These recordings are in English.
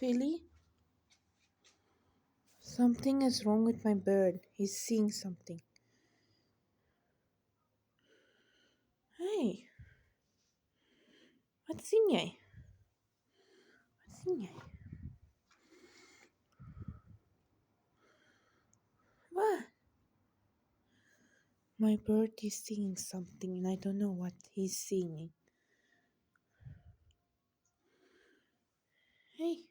Really? Something is wrong with my bird. He's seeing something. Hey, wat sien jy? Wat sien jy? What? My bird is seeing something and I don't know what he's seeing. Hey.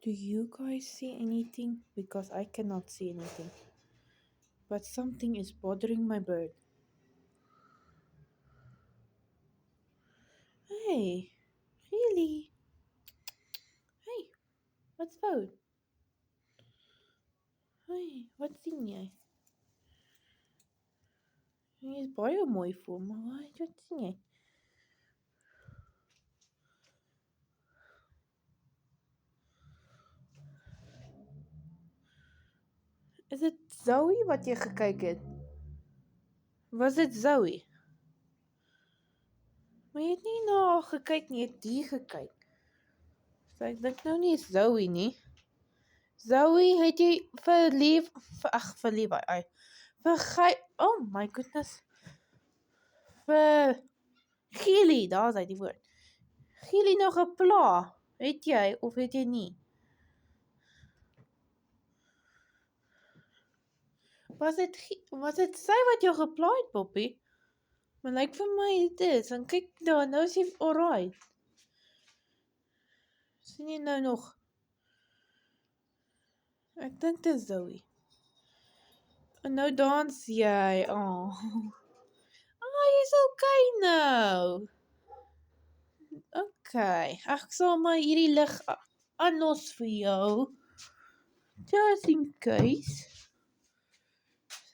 Do you guys see anything? Because I cannot see anything. But something is bothering my bird. Hey, really? Hey, wat's fout? Hey, wat sien jy? Hy is baie mooi vir my. Wat sien jy? Is dit Zoe wat jy gekyk het? Was dit Zoe? Maar jy het nie na haar gekyk nie, jy het die gekyk. So ek dink nou nie is Zoe nie. Zoe, het jy verlief... Oh my goodness. Vir Gielie, daar is hy die woord. Gielie nog 'n pla. Het jy of het jy nie? Was dit sy wat jou gepla het, Poppy? Maar lyk vir my dit is. En kyk daar, nou is hy alright. Sien jy nou nog? Ek dink dit is Zoe. En nou dans jy. Oh. Jy's okay nou. Okay. Ek sal maar hierdie lig aanlos vir jou. Just in case.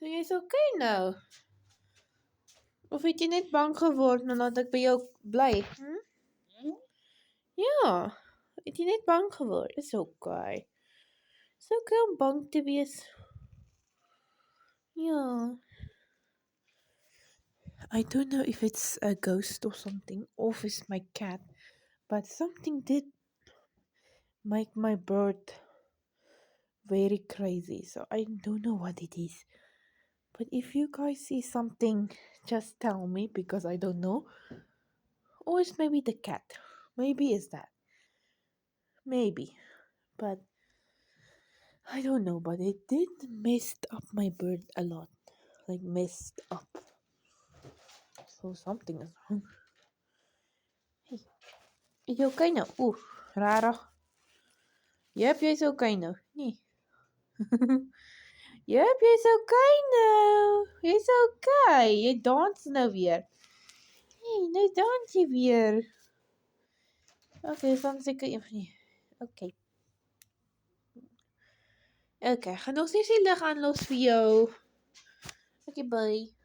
So jy's okay nou. Of het jy net bang geword nadat ek by jou bly? Ja. Het jy net bang geword? It's okay. It's okay om bang te wees. Ja. I don't know if it's a ghost or something, or if it's my cat, but something did make my bird very crazy, so I don't know what it is. But if you guys see something, just tell me, because I don't know. Or it's maybe the cat. Maybe it's that. Maybe. But I don't know, but it did messed up my bird a lot. Like messed up. So something is wrong. Hey. Is jy okay nou? Rarig. Yep, jy's okay nou. Nee. Yep, jy's okay nou. Jy's okay. Jy dans nou weer. Nee, nou dans jy weer. Okay, dan seker een van die. Okay. Okay, gaan nog steeds die lig aanlos vir jou. Okay, bye.